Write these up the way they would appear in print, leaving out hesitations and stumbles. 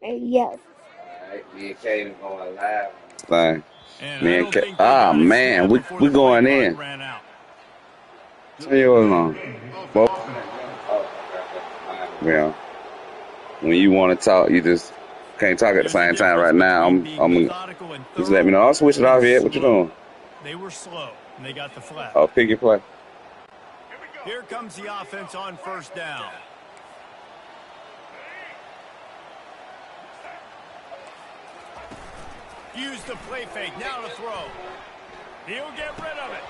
Yes. Me and Kaden going live. Fine. And Me I and don't think they ah got a man, snap before we the play going clock in. ran out. Turn yours on. Yeah. When you want to talk, you just can't talk at the same time. Right now, I'm just let me know. I'll switch it off yet. What you doing? They were slow and they got the flag. Oh, pick your play. Here comes the offense on first down. Use the play fake. Now to throw. He'll get rid of it.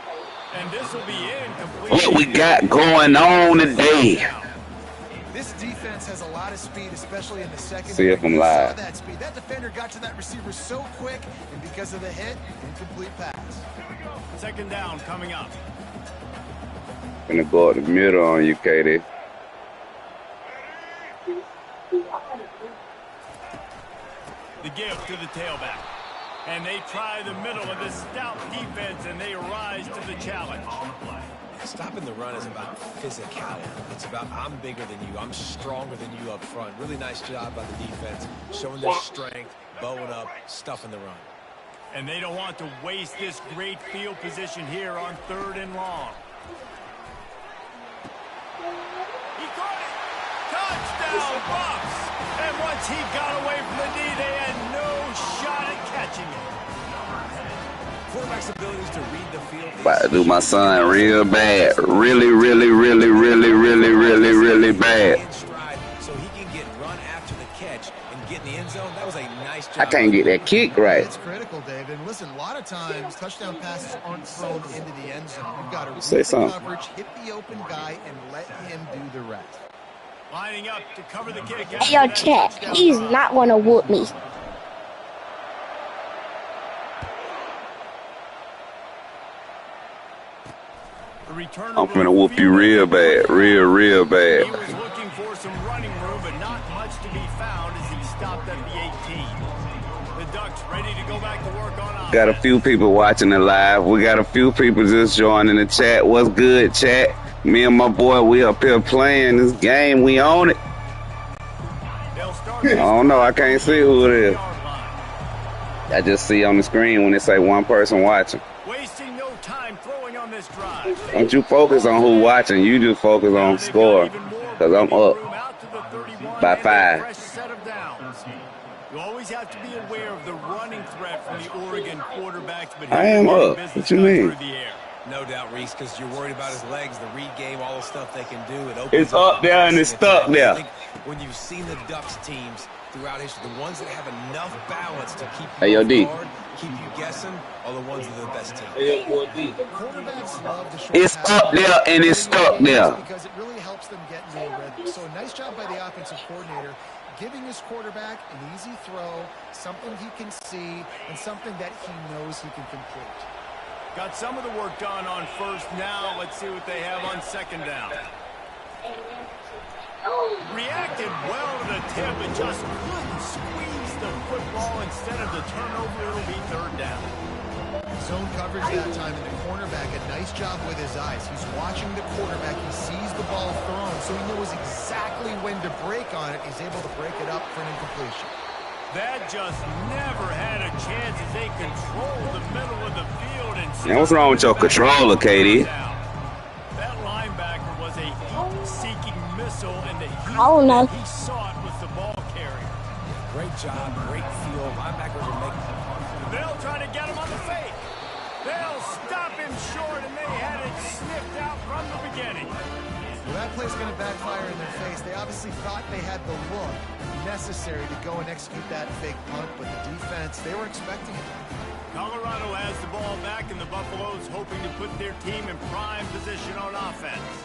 And this will be incomplete. What we got going on today? This defense has a lot of speed, especially in the second. See if I'm live. That speed. That defender got to that receiver so quick, and because of the hit, incomplete pass. Second down coming up. Gonna go up the middle on you, Katie. The give to the tailback. And they try the middle of this stout defense, and they rise to the challenge. Stopping the run is about physicality. It's about I'm bigger than you. I'm stronger than you up front. Really nice job by the defense, showing their strength, bowing up, stuffing the run. And they don't want to waste this great field position here on 3rd and long. He caught it. Touchdown, Buffs. And once he got away from the knee, they had no shot at catching it. Quarterback's abilities to read the field. About to do my son real bad. Really bad. So he can get run after the catch and get in the end zone. That was a nice job. I can't get that kick right. It's critical, David. And listen, a lot of times touchdown passes aren't thrown into the end zone. You've got to say something. Coverage, hit the open guy, and let him do the rest. Lining up to cover the kick. Hey, yo, Chad, he's not going to whoop me. I'm finna whoop you real bad. Real bad. He was looking for some running room, but not much to be found as he stopped at the 18. The Ducks ready to go back to work on offense. Got a few people watching it live. We got a few people just joining the chat. What's good, chat? Me and my boy, we up here playing this game. We own it. I don't know. I can't see who it is. I just see on the screen when it say one person watching. Wasting no time throwing on this drive. Don't you focus on who watching. You just focus on score. Because I'm up by 5. You always have to be aware of the running threat from the Oregon quarterbacks. But I am up. What you mean? No doubt, Reese, because you're worried about his legs, the read game, all the stuff they can do. It's up there and it's stuck there. I think when you've seen the Ducks teams throughout history, the ones that have enough balance to keep you guard, keep you guessing, are the ones that are the best team. It's up there and it's stuck there. Because it really helps them get into a rhythm. So a nice job by the offensive coordinator, giving his quarterback an easy throw, something he can see, and something that he knows he can complete. Got some of the work done on first. Now let's see what they have on second down. Reacted well to the tip, but just couldn't squeeze the football. Instead of the turnover, it'll be 3rd down. Zone coverage that time, and the cornerback, a nice job with his eyes. He's watching the quarterback. He sees the ball thrown, so he knows exactly when to break on it. He's able to break it up for an incompletion. That just never had a chance as they controlled the middle of the field. And now, what's wrong with your controller, Katie? That linebacker was a heat-seeking missile, and the heat that he sought was the ball carrier. Great job, great feel. Linebackers are making it hard. They'll try to get him on the fake. They'll stop him short, and they had it sniffed out from the beginning. Well, that play's going to backfire in their face. They obviously thought they had the look necessary to go and execute that fake punt, but the defense, they were expecting it. Colorado has the ball back, and the Buffaloes hoping to put their team in prime position on offense.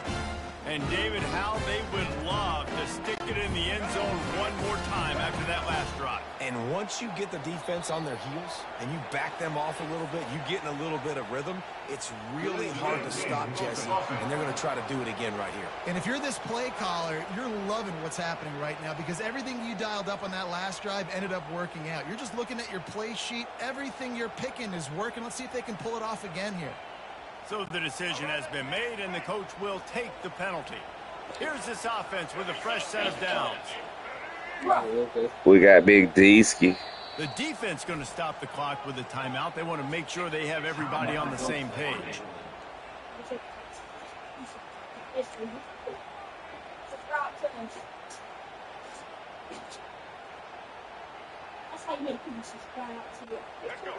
And David, how they would love to stick it in the end zone one more time after that last drive. And once you get the defense on their heels and you back them off a little bit, you get in a little bit of rhythm, it's really hard to stop Jesse, and they're going to try to do it again right here. And if you're this play caller, you're loving what's happening right now because everything you dialed up on that last drive ended up working out. You're just looking at your play sheet. Everything you're picking is working. Let's see if they can pull it off again here. So the decision has been made, and the coach will take the penalty. Here's this offense with a fresh set of downs. We got Big D-ski. The defense going to stop the clock with a timeout. They want to make sure they have everybody on the same page.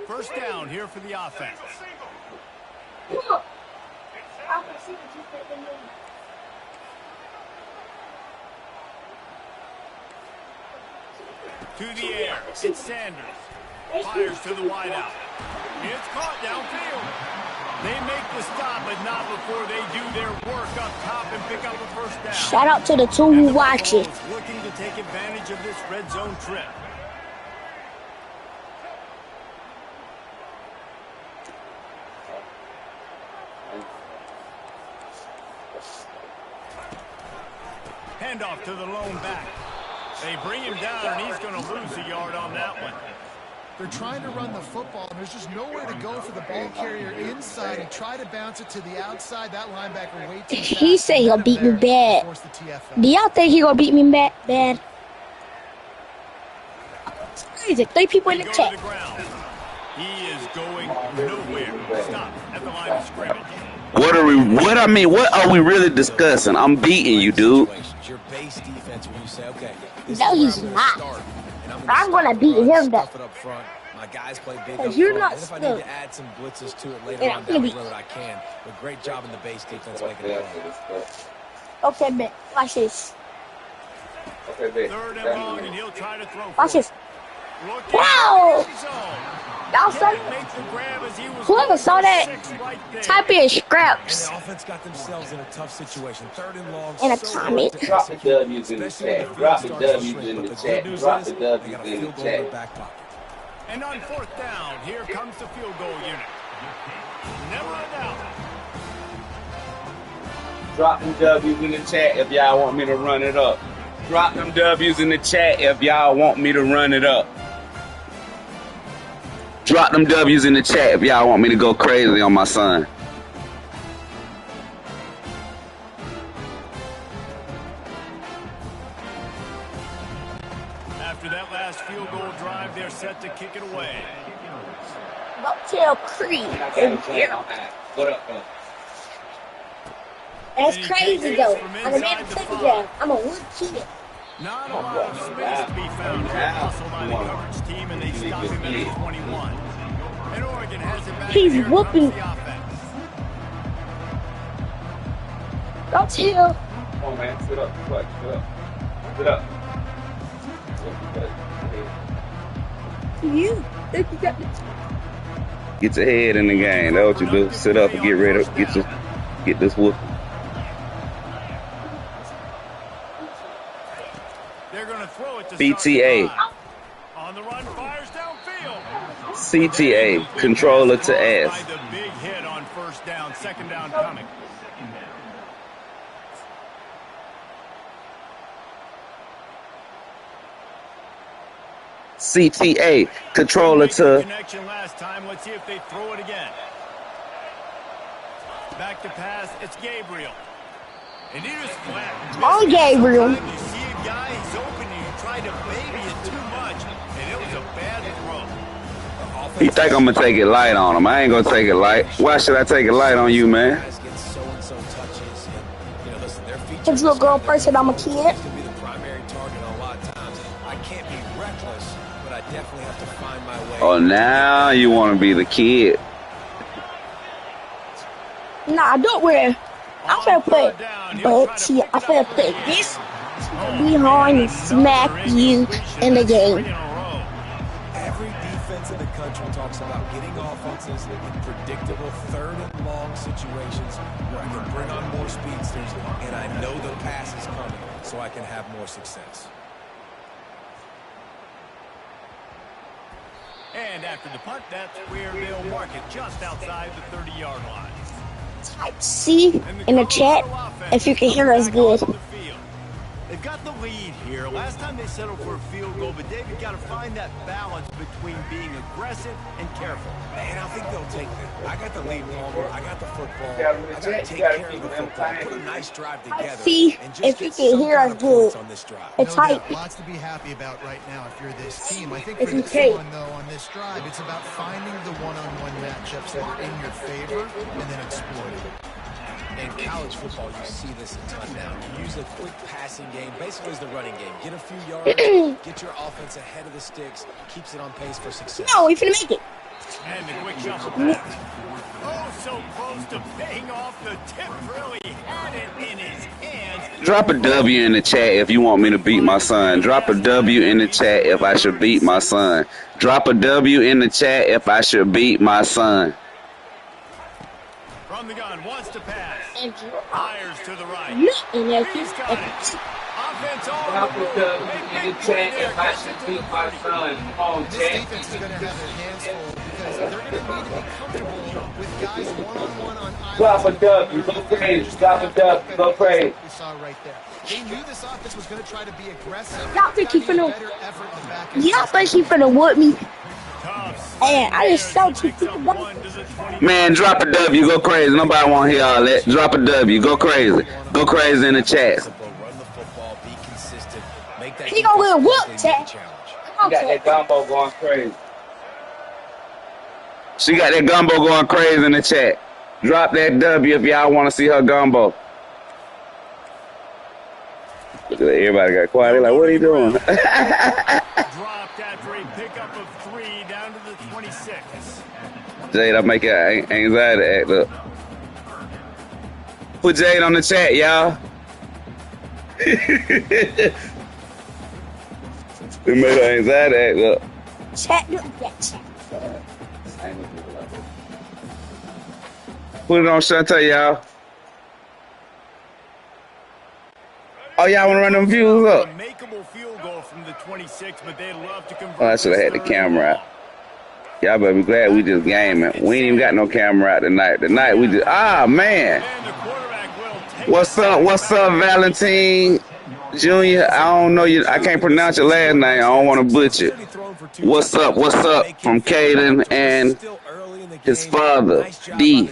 First down here for the offense. To the air, it's Sanders. Fires to the wideout. It's caught downfield. They make the stop, but not before they do their work up top and pick up a first down. Shout out to the two who watch it. Looking to take advantage of this red zone trip. Handoff to the lone back. They bring him down, and he's going to lose a yard on that one. They're trying to run the football, and there's just nowhere to go for the ball carrier inside and try to bounce it to the outside. That linebacker way too fast. He said he'll beat me bad. Do y'all think he's going to beat me bad? Crazy. 3 people in the chat. He is going nowhere. Stop at the line of scrimmage. What are we really discussing? I'm beating you, dude. Your base defense when you say, okay, No, he's not. I'm going to beat him though. My guys play big. Because you're not if I need to add some blitzes to it later on down the road, I can. But great job in the base defense making it all. Okay, man. Watch this. Third and long, and he'll try to throw. Watch this. Wow! Y'all saw whoever saw that, type in scraps. The offense got themselves in a tough situation. Third and long. And a comment. Drop the W's in the chat. Drop the W's in the chat. Drop the W's in the chat. And on fourth down, here comes the field goal unit. Never a doubt. Drop them W's in the chat if y'all want me to run it up. Drop them W's in the chat if y'all want me to run it up. Drop them W's in the chat if y'all want me to go crazy on my son. After that last field goal drive, they're set to kick it away. Motel Creek. What up, bro? That's crazy though. I'm a man touchdown. I'm a wood kid. Not a lot of space to be found here. Hustled by the coverage team, and they stop him at his 21. And Oregon has it back. He's whooping. Go chill. Come on, man. Sit up. Sit up. Sit up. You think you got the... Get your head in the game. That's what you do. Sit up and get ready. Get this whoop. They're going to throw it to BTA. On the run, fires downfield. CTA, controller to S. The big hit on first down, second down coming. CTA, controller to... Connection last time. Let's see if they throw it again. Back to pass, it's Gabriel. And he just flat. On Gabriel. You see a guy, he's open, and you try to baby it too much, and it was a bad throw. You think I'm going to take it light on him? I ain't going to take it light. Why should I take it light on you, man? It's a girl person, I'm a kid. Oh, now you want to be the kid. Nah, don't worry. I'm finna play, but see, I'm finna play this behind and smack you in the game. Every defense in the country talks about getting offenses in predictable third and long situations where I can bring on more speedsters and I know the pass is coming so I can have more success. And after the punt, that's where they'll mark it just outside the 30-yard line. Type C in the chat if you can hear us good. They've got the lead here. Last time they settled for a field goal, but David got to find that balance between being aggressive and careful. Man, I think they'll take that. I got the lead, Palmer. I got the football. I got to take care of the football. Put a nice drive together. See, and if you can hear us good, on this drive. it's No hype. doubt. Lots to be happy about right now if you're this team. I think If for you this take. one, though, on this drive, it's about finding the one-on-one matchups that are in your favor and then exploiting them. In college football, you see this a ton now. You use a quick passing game, basically as the running game. Get a few yards, get your offense ahead of the sticks, keeps it on pace for success. No, we finna make it. And the quick shuffle pass. Oh, so close to paying off. The tip really had it in his hands. Drop a W in the chat if you want me to beat my son. Drop a W in the chat if I should beat my son. Drop a W in the chat if I should beat my son. From the gun, wants to pass. And Fires to the right. and if He's got it. Offense all Drop the a way. W in the chat if I should beat my son. Come on, This chat. defense is going to have their hands full because they're going to need to be comfortable with guys one-on-one on either. Drop a W, go crazy. Drop a W, go crazy. We saw right there. They knew this offense was going to try to be aggressive. Y'all think he finna- Better effort in the back end. y'all think he finna whoop me? Tough. And I just saw two people go. One to the 20. Man, drop a W, go crazy. Nobody want to hear all that. Drop a W, go crazy. Go crazy in the chat. Simple, run the football, be consistent, make that He gonna get defense whooped, a Chad. challenge. She got that gumbo going crazy. She got that gumbo going crazy in the chat. Drop that W if y'all want to see her gumbo. Look at that, everybody got quiet. They're like, what are you doing? Dropped after a pickup of 3 down to the 26. Jade, I make it anxiety act up. Put Jade on the chat, y'all. It made her anxiety act up. Chat, do that chat. Put it on Shantae, y'all. Oh, y'all want to run them views up? A makeable field goal from the 26, but they'd love to convert. Oh, I should have had the camera out. Y'all better be glad we just gaming. We ain't even got no camera out tonight. Tonight we just, man. And the quarterback will take What's up, Valentine Jr.? I don't know you. I can't pronounce your last name. I don't want to butcher it. What's up from Caden and his father, D.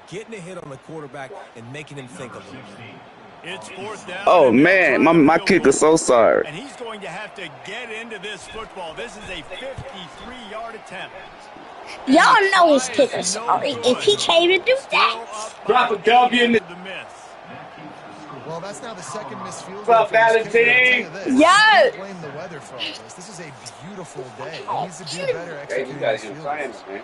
Getting a hit on the quarterback and making him think a little bit. It's 4th down. Oh, man, my kicker's so sorry. And he's going to have to get into this football. This is a 53-yard attempt. Y'all know his kicker sorry. If he can't even do that. Drop a W in the... Well, that's now the second missed field What's up, goal for this kicker. Valentine? I'll tell you this, Yo! I can't blame the weather for all this. This is a beautiful day. He needs to do better executing his field goals. man.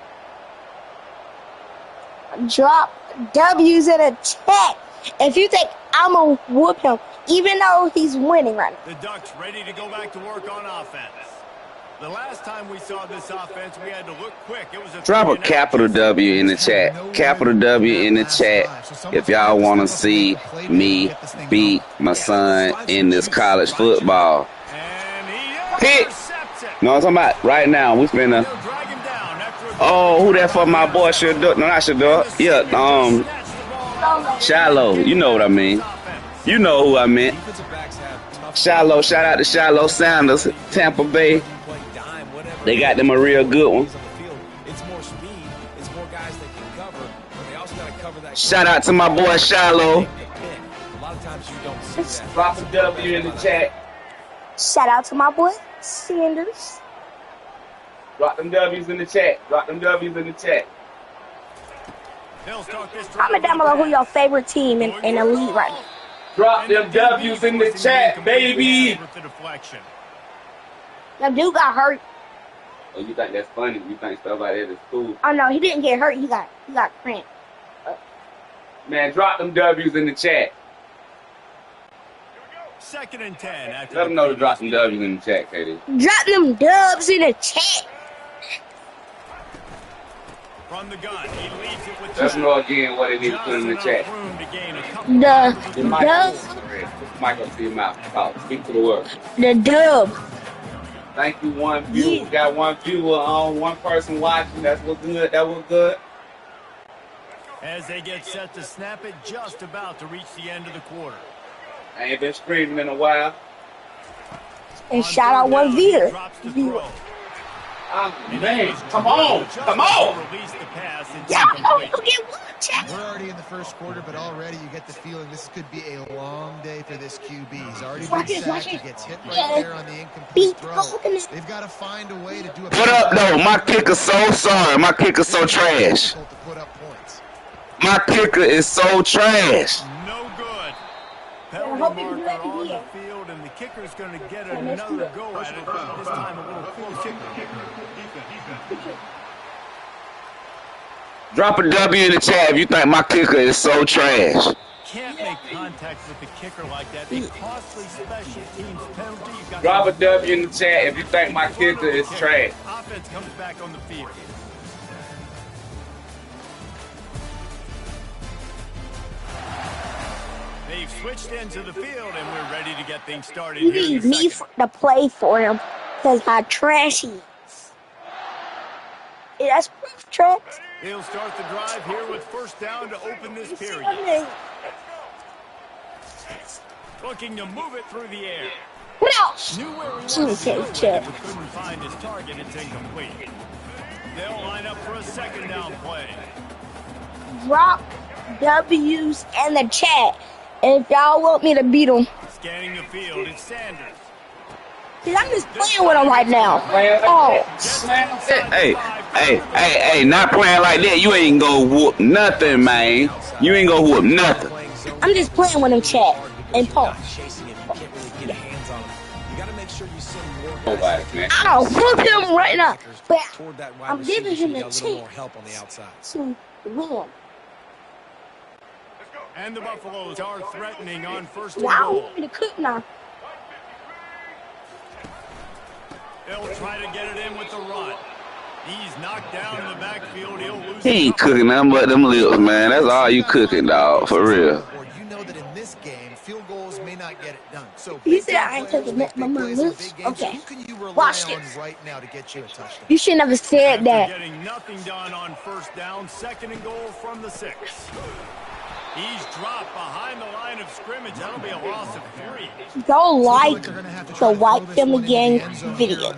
Drop W's in a chat. If you think I'm gonna whoop him, even though he's winning right now. The Ducks ready to go back to work on offense. The last time we saw this offense, we had to look quick. It was a Drop a capital W in the chat. Capital W in the chat if y'all want to see me beat my son in this college football. And he Hit. intercepts it. No, I'm talking about right now. We finna. They'll drag him down after a Oh, who that for my boy Shador? No, not Shador. Yeah, Shiloh. You know what I mean. You know who I meant. Defensive backs have tough Shiloh. Shout out to Shiloh Sanders, Tampa Bay. play dime, whatever. They got them a real good one. On the field. It's more speed. It's more guys that can cover, but they also got to cover that. Shout out to my boy Shiloh. A lot of times you don't see that. Drop a W in the chat. Shout out to my boy Sanders. Drop them W's in the chat. Drop them W's in the chat. They'll start this Comment down below who your favorite team in the league right now. Drop them W's in the chat, baby. That dude got hurt. Oh, you think that's funny? You think stuff like that is cool? Oh no, he didn't get hurt. He got cramped. Man, drop them W's in the chat. 2nd and 10. After Let them know to drop some W's in the chat, KD. Drop them dubs in the chat. From the gun, he leaves it with Let them know again what they need to put in the chat. The Your dub. mic up to your mouth. Oh, speak to the word. The dub. Thank you, one viewer. Yeah. We got one viewer on, one person watching. That's what's good. That was good. As they get set to snap it, just about to reach the end of the quarter. I ain't been screaming in a while. And shout out one Veer. Man, come on. Yeah, you get one, Chad. We're already in the first quarter, but already you get the feeling this could be a long day for this QB. He's already been sacked. He gets hit right there on the incomplete throw. They've got to find a way to do it. Put up, though. My kicker's so sorry. My kicker's so trash. My kicker is so trash. No good. Penalty marker on the field, and the kicker's going to get another go at it. This time a little closer. Drop a W in the chat if you think my kicker is so trash. Can't make contact with the kicker like that. A costly special teams penalty. Drop a W in the chat if you think my kicker is trash. Offense comes back on the field. They've switched into the field, and we're ready to get things started. You need me to play for him because how trash he is. Yeah, that's proof, Trent. He'll start the drive here with first down to open this period. Looking to move it through the air. What else? Couldn't find his target. It's incomplete. They'll line up for a second down play. Drop W's in the chat if y'all want me to beat them. Scanning the field, it's Sanders. Cause I'm just playing with them right now. Oh. Hey, not playing like that. You ain't gonna whoop nothing, man. You ain't gonna whoop nothing. I'm just playing with them, chat. And Paul. I'll whoop him right now. But I'm giving him a chance to win. And the Buffaloes are threatening on first and Wow, I goal. want me to cook now. They'll try to get it in with the run. He's knocked down in the backfield. He'll lose. He ain't cooking nothing but them lips, man. That's all you cooking, dog, for real. You know that in this game, field goals may not get it done. So You said I ain't cooking my lips? Okay. Watch this. Right now to get you a touchdown. You should never said that. Getting nothing done on first down. Second and goal from the 6. He's dropped behind the line of scrimmage. That'll be a loss of 3. Go like the White Family Gang video.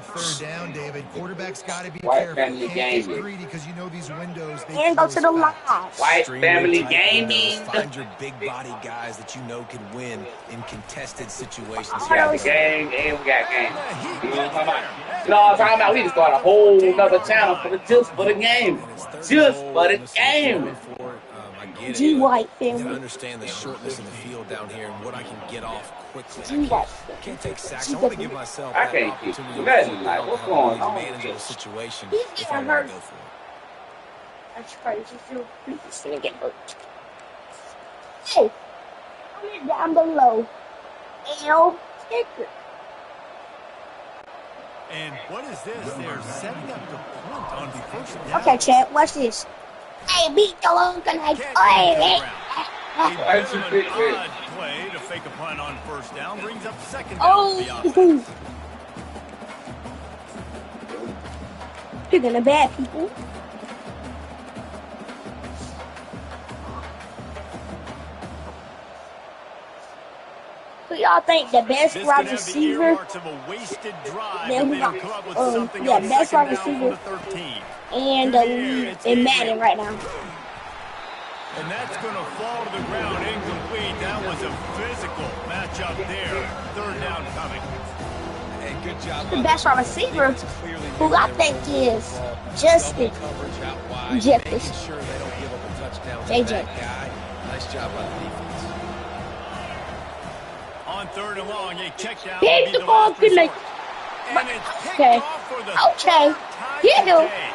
Quarterback's got to be White Family Gang. And go to the line. White Family Gaming. Find your big body guys that you know can win in contested situations. We got the gang and we got game. You know what I'm talking about? You know what I'm talking about? We just got a whole nother channel just for the game. Just for the game. G White I Family. understand the shortness of the field down here and what I can get off quickly. G White. Can't take sacks. I want to give myself I that can't keep opportunity nothing. Like, what's going on? manage the situation He's if I getting want hurt. to go for it. That's crazy. He's gonna get hurt. Hey, comment down below. L kicker. And what is this? They're setting up the punt on first down. Okay, chat. Watch this. Hey, beat the long can I play? A bit of an odd play to fake a punt on first down brings up second down Oh, for the offense. Picking the bad people. Who y'all think the best This wide could have the receiver? earmarks of a wasted drive Then if we they don't got, come up with best something on wide second down from receiver the 13. and the lead in Madden right now. And that's going to fall to the ground incomplete. That was a physical matchup there. Third down coming. Hey, good job. The best wide receiver, who I think is Justin Jefferson. Sure they don't give up a touchdown to JJ. that guy. Nice job by the defense. On third and long, a check down. Get will be the ball, last good night. resort. And it's picked Okay. off for the Okay. third time Get him. today.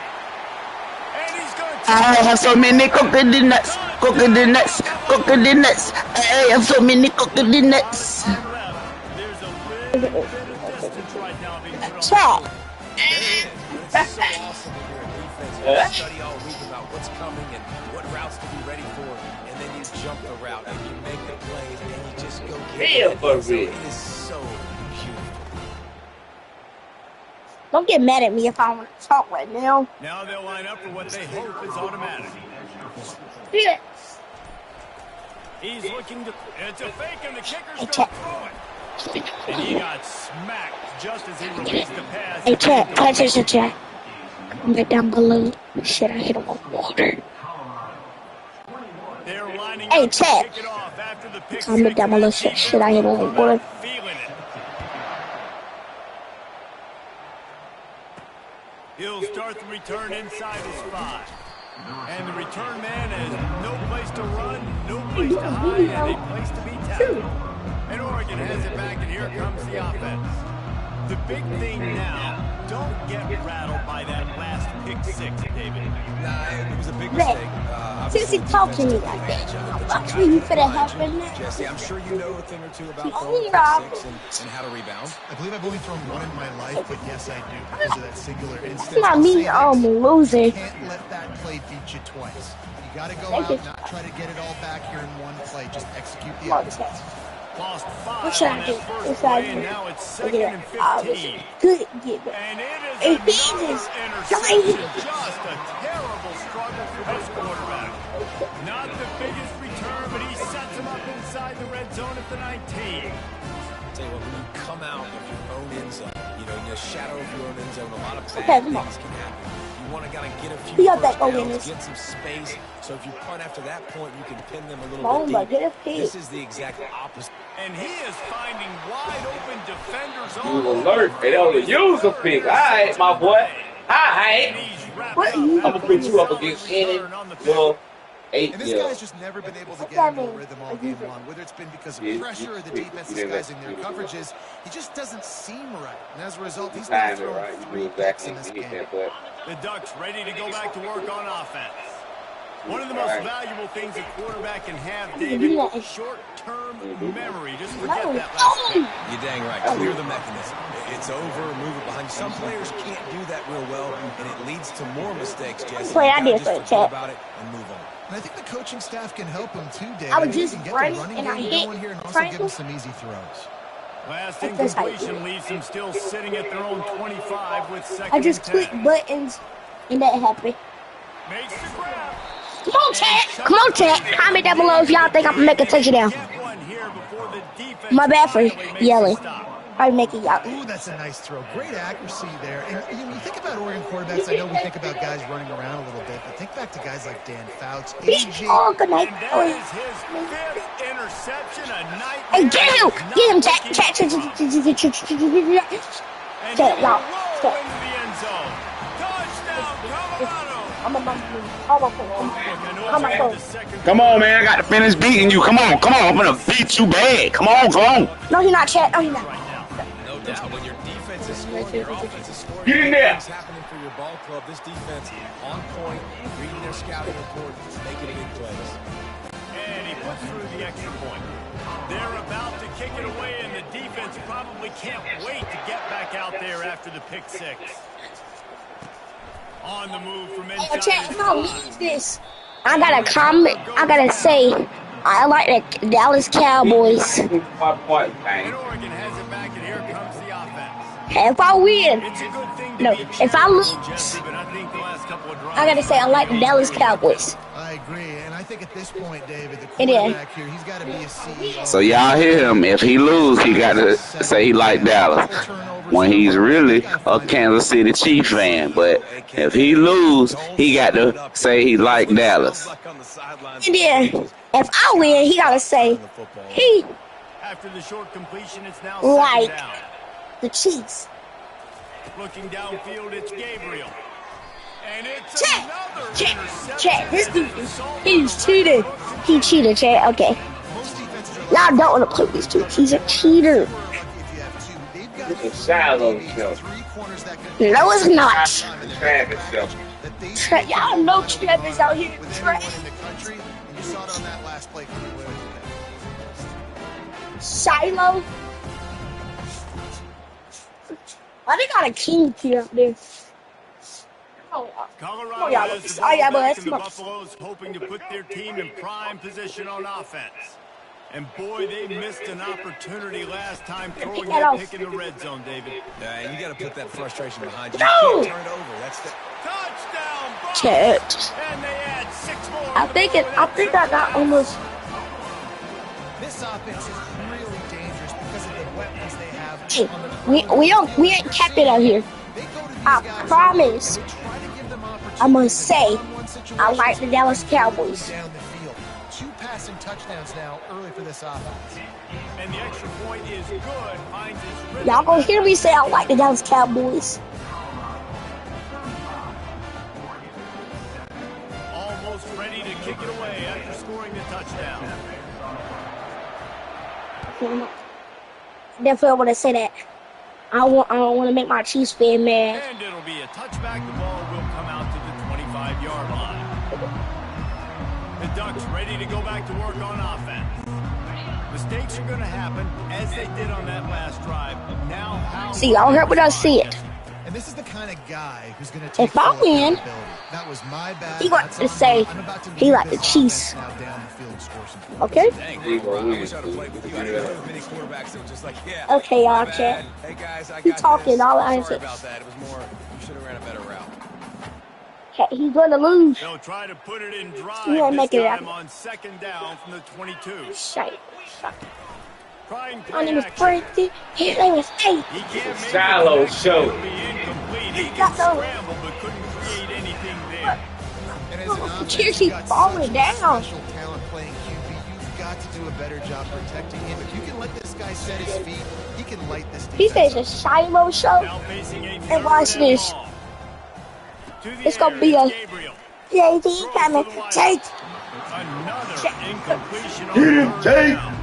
And he's going to I have so many coconuts, coconuts, coconuts. I have so many coconuts. left. There's a little bit of distance right now being put on. Chat. It's so awesome when you're a defense. You study all week about what's coming and what routes to be ready for, and then you jump the route and you make the plays and you just go get Real it. for So real. it is so beautiful. Don't get mad at me if I want to talk right now. Now they'll line up for what they hope is automatic. Yes. He's looking to. It's a fake, and the kicker's Hey, going to chat. throw it. And he got smacked just as he released the pass. Hey, chat, pay attention, chat. Comment down below. Shit, I hit him on water. They're lining Hey, up to chat. kick it off after the pick Comment down below. Shit, I hit him on water. feeling it. He'll start the return inside his 5. And the return man has no place to run, no place to hide, and a place to be tackled. And Oregon has it back, and here comes the offense. The big thing now, don't get rattled by that last pick 6, David. Nah, it was a big mistake. Since he talking to me like that, I'm sure you finna happen now. Jesse, I'm sure you know a thing or two about Oh, throwing pick 6 and how to rebound. I believe I've only thrown one in my life, but yes, I do, because of that singular instance. That's not me, I'm losing. You can't let that play beat you twice. You got to go out, not try to get it all back here in one play. Just execute the offense. Lost 5 What should on I do? that first What should I play, and do? now it's Look 2nd at and that. 15. Good get it. And it Hey, is he another just interception. Just a terrible struggle for this quarterback. Not the biggest return, but he sets him up inside the red zone at the 19. Tell you what, when you come out of your own end zone, you know, in the shadow of your own end zone, a lot of bad things can happen. You want to kind of get a few first downs, get some space. So if you punt after that point, you can pin them a little bit deep. This is the exact opposite. And he is finding wide open defenders all Use over. alert. They don't use a pick. All right, my boy. All right. I'm going to put you up against any little 8 And this guy's just never been able to get into a rhythm all game long, whether it's been because of pressure or the defense disguising their coverages. He just doesn't seem right. And as a result, he's now thrown 3 picks in this game. The Ducks ready to go back to work on offense. One of the most valuable things a quarterback can have, David, short-term memory. Just forget that last pick. You're dang right. Clear the mechanism. It's over. Move it behind. Some players can't do that real well, and it leads to more mistakes, Jesse. Play You idea gotta just for it, forget about it and move on. And I think the coaching staff can help him too, David. I was just He can get the running running and I game hit going here and also give him triangle. some easy throws. Last incompletion leaves them still sitting at their own 25 with 2nd I just and 10. click buttons and that happened. Makes the grab. Come on, chat. Come on, chat. Comment down below if y'all think I'm gonna make a touchdown. Get one here before the defense My bad for finally makes a yelling. stop. I'm making y'all. Ooh, that's a nice throw. Great accuracy there. And when you think about Oregon quarterbacks, I know we think about guys running around a little bit, but think back to guys like Dan Fouts, AJ. Oh, good night. And that is his 5th interception, a nightmare. Hey, get him! Get him, chat. Chat. And he Chat, will y'all. roll into the end zone. Touchdown, Colorado. I'm on my phone. Come on, man. I got to finish beating you. Come on. I'm going to beat you bad. Come on. No, he's not, chat. No, he's not. No doubt. When your defense is scoring, your offense is scoring. Get in there. Things happening for your ball club. This defense on point, reading their scouting report, making big plays. And he puts through the extra point. They're about to kick it away, and the defense probably can't wait to get back out there after the pick 6. On the move from inside. Chat, if I lose this, I gotta comment. I gotta say, I like the Dallas Cowboys. And Oregon has it back, and here comes the offense. If I win, It's a good thing to no, be a if I champion, lose, Jesse, but I think the last couple of drives I gotta say I like the Dallas Cowboys. I agree. And I think at this point, David, the It is. quarterback here, he's got to be a CEO. So y'all hear him. If he lose, he got to say he like Dallas. When he's really a Kansas City Chief fan. But if he lose, he got to say he like Dallas. And then, if I win, he gotta say he After the short completion, it's now like 2nd down. the Chiefs. Looking downfield, it's Gabriel. And it's Chat, another chat, interception. chat. This dude, he's cheated. He cheated, chat. Okay. Y'all don't want to play with this dude. He's a cheater. It's a shallow show. No, it's not. Travis show. Y'all know Trevor's out here. Shiloh. Why they got a king here up there? Colorado y'all. has the Oh, ball yeah, but back, that's and the much. Buffaloes hoping to put their team in prime position on offense. And boy, they missed an opportunity last time throwing that that off. pick in the red zone, David. Yeah, and you got to put that frustration behind you. No! You can't turn it over. That's the Touchdown, Bucs! Chat. And they add 6 more. I think I got almost. This offense is really dangerous because of the weapons they have. Hey, we ain't kept it out here. I promise. I must say, I like the Dallas Cowboys. Two passing touchdowns now early for this offense. And the extra point is good. Finds his rhythm. Y'all gonna hear me say I like the Dallas Cowboys. Almost ready to kick it away after scoring the touchdown. Definitely want to say that. I don't want to make my Chiefs fan mad. And it'll be a touchback. The ball will come out to the 25-yard line. The Ducks ready to go back to work on offense. Mistakes are going to happen as they did on that last drive. Now, how? See, y'all heard what I said. And this is the kind of guy who's going to take if I win, that was my bad. He got to say he like the Chiefs. Okay? Okay, y'all chat. He talking all the answers. Okay, he's gonna lose. They'll try to put it in drive. He ain't making it time happen. on second down from the 22. Shite. Trying My name is Frankie. His name is Nate. Shallow show. He got scramble but couldn't create anything there. Cheers, he's falling down. Special talent playing QB. You've got to do a better job protecting him. If you can let this guy set his feet, he can light this defense. He says a Shiloh show. Now facing a And watch this. It's gonna be a JD coming. Take. Another incompletion on third down.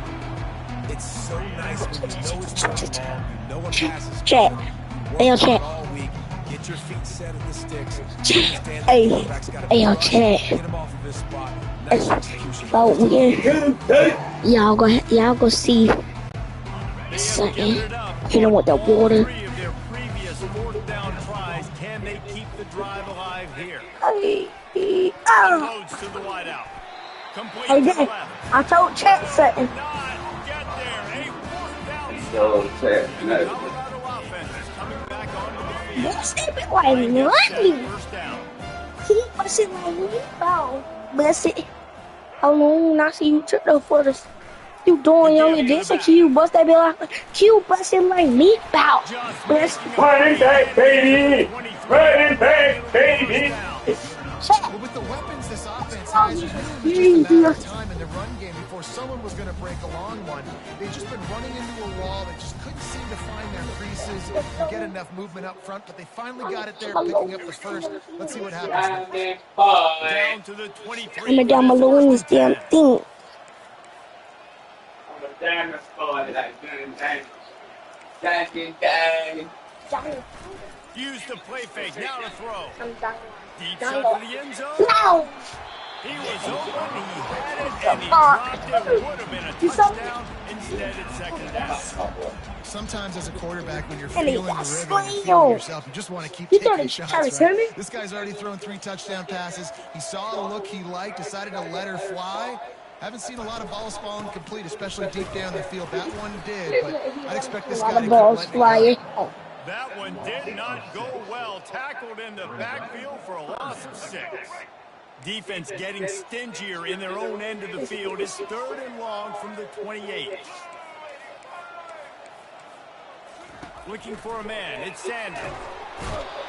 It's so nice when you know it's going wrong. You know what passes. Chat. Hey, yo, chat. All week. Get your feet set at the sticks. Hey, yo, chat. Get him off of this spot. Nice execution. So y'all go see something. You know what the water. Three of their previous fourth down tries. Can they keep the drive alive here? Oh. Unloads to the wideout. Complete Hey, to the Dad, left. I told Chat something. Not get there. A fourth down. So sad. Colorado offense is coming back onto the field. What's that bit like running? First down. He busted like me. Oh, bless it. How long I see you took the photos? You doing only this like you bust that bit like you busting like me. Bow. Bless it. Running back, baby. Running back, baby. Well, with the weapons this offense has, it's really just a matter of time in the run game before someone was going to break a long one. They've just been running into a wall. They just couldn't seem to find their creases and get enough movement up front, but they finally got it there, picking up the first. Let's see what happens. Down to the 23. I'm down below in this damn thing. Use the play fake. Now to throw. I'm done. Deep shot to the end zone. No! He was open. He had it, and he dropped it. Would have been a touchdown. Instead, it's second down. Sometimes as a quarterback, when you're And feeling he the got rhythm and slammed. feeling yourself, you just want to keep You taking thought it shots, Travis right? Herman? This guy's already thrown 3 touchdown passes. He saw a look he liked, decided to let her fly. Haven't seen a lot of balls falling complete, especially deep down the field. That one did, but I'd expect this guy to keep letting it go. That one did not go well. Tackled in the backfield for a loss of 6. Defense getting stingier in their own end of the field. It's 3rd and long from the 28. Looking for a man. It's Sanders.